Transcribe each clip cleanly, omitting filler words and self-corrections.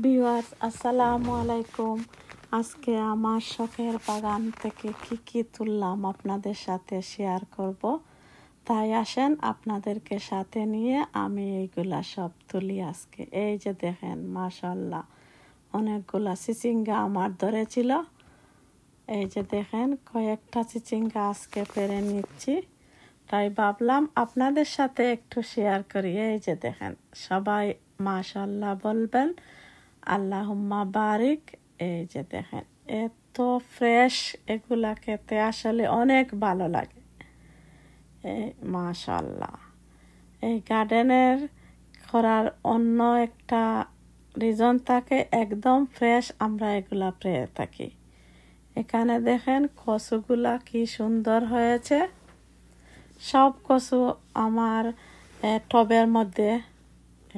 Viewers, আসসালামু আলাইকুম। আজকে আমার শখের বাগান থেকে কি তুললাম আপনাদের সাথে শেয়ার করব। তাই আসেন আপনাদেরকে সাথে নিয়ে আমি এইগুলা সব তুলি আজকে। এই যে দেখেন, মাশাআল্লাহ অনেকগুলা চিচিঙ্গা আমার ধরেছিল। এই যে দেখেন, কয়েকটা চিচিঙ্গা আজকে পেরে নিচ্ছি। তাই ভাবলাম আপনাদের সাথে একটু শেয়ার করি। এই যে দেখেন, সবাই মাশাআল্লাহ বলবেন, আল্লাহুম্মা বারিক। এই যে দেখেন, এত ফ্রেশ, এগুলা খেতে আসলে অনেক ভালো লাগে। মাশাআল্লাহ, এই গার্ডেনের করার অন্য একটা রিজন থাকে, একদম ফ্রেশ আমরা এগুলা পেয়ে থাকি। এখানে দেখেন কচুগুলা কি সুন্দর হয়েছে। সব কচু আমার টবের মধ্যে।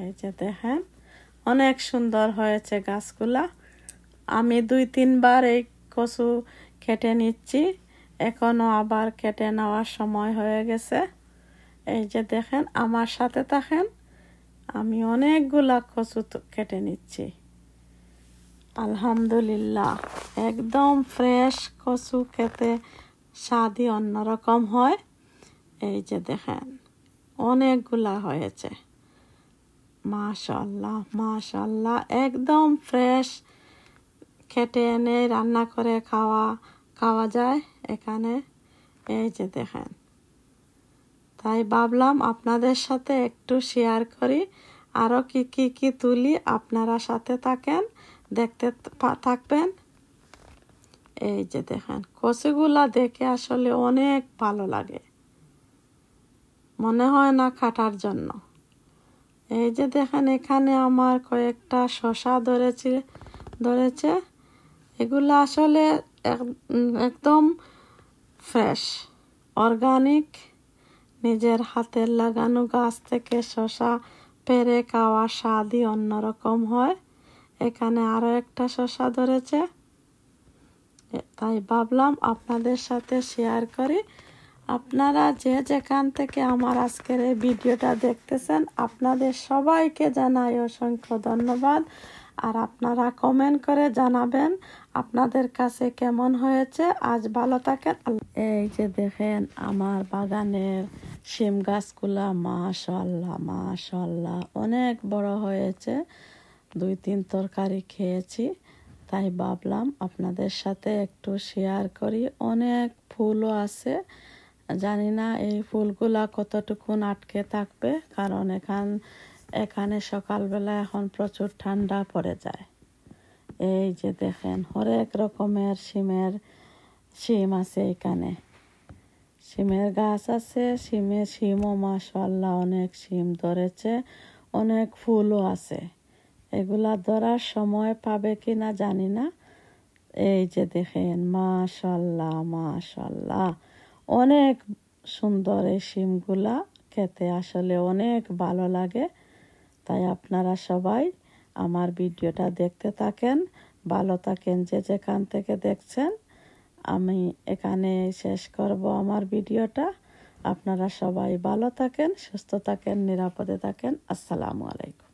এই যে দেখেন, অনেক সুন্দর হয়েছে গাছগুলা। আমি 2-3 বার এই কচু কেটে নিচ্ছি, এখনো আবার কেটে নেওয়ার সময় হয়ে গেছে। এই যে দেখেন, আমার সাথে থাকেন, আমি অনেকগুলা কচু কেটে নিচ্ছি। আলহামদুলিল্লাহ, একদম ফ্রেশ কচু খেতে স্বাদই অন্যরকম হয়। এই যে দেখেন, অনেকগুলা হয়েছে। মাশাআল্লাহ মাশাআল্লাহ, একদম ফ্রেশ, কেটে এনে রান্না করে খাওয়া যায় এখানে। এই যে দেখেন, তাই ভাবলাম আপনাদের সাথে একটু শেয়ার করি। আরও কি তুলি, আপনারা সাথে থাকেন, দেখতে থাকবেন। এই যে দেখেন, কচুগুলা দেখে আসলে অনেক ভালো লাগে, মনে হয় না কাটার জন্য। এই যে দেখেন, এখানে আমার কয়েকটা শসা ধরেছে। এগুলো আসলে একদম ফ্রেশ, অর্গানিক, নিজের হাতের লাগানো গাছ থেকে শসা পেরে খাওয়া স্বাদই অন্যরকম হয়। এখানে আরো একটা শসা ধরেছে, তাই ভাবলাম আপনাদের সাথে শেয়ার করি। আপনারা যে যেখান থেকে আমার আজকের এই ভিডিওটা দেখতেছেন, আপনাদের সবাইকে জানাই অসংখ্য ধন্যবাদ। আর আপনারা কমেন্ট করে জানাবেন আপনাদের কাছে কেমন হয়েছে। আজ ভালো থাকেন। এই যে দেখেন, আমার বাগানের শিম গাছগুলা মাশাআল্লাহ মাশাআল্লাহ অনেক বড় হয়েছে। 2-3 তরকারি খেয়েছি, তাই ভাবলাম আপনাদের সাথে একটু শেয়ার করি। অনেক ফুলও আছে, জানি না এই ফুলগুলা কতটুকুন আটকে থাকবে, কারণ এখানে সকালবেলা এখন প্রচুর ঠান্ডা পড়ে যায়। এই যে দেখেন, হরেক রকমের শিম আছে এখানে। শিমের গাছ আছে, শিমও মাশাআল্লাহ অনেক শিম ধরেছে, অনেক ফুলও আছে। এগুলা ধরার সময় পাবে কিনা জানি না। এই যে দেখেন, মাশাআল্লাহ মাশাআল্লাহ অনেক সুন্দর। এই শিমগুলা খেতে আসলে অনেক ভালো লাগে। তাই আপনারা সবাই আমার ভিডিওটা দেখতে থাকেন, ভালো থাকেন যে যেখান থেকে দেখছেন। আমি এখানে শেষ করব আমার ভিডিওটা। আপনারা সবাই ভালো থাকেন, সুস্থ থাকেন, নিরাপদে থাকেন। আসসালামু আলাইকুম।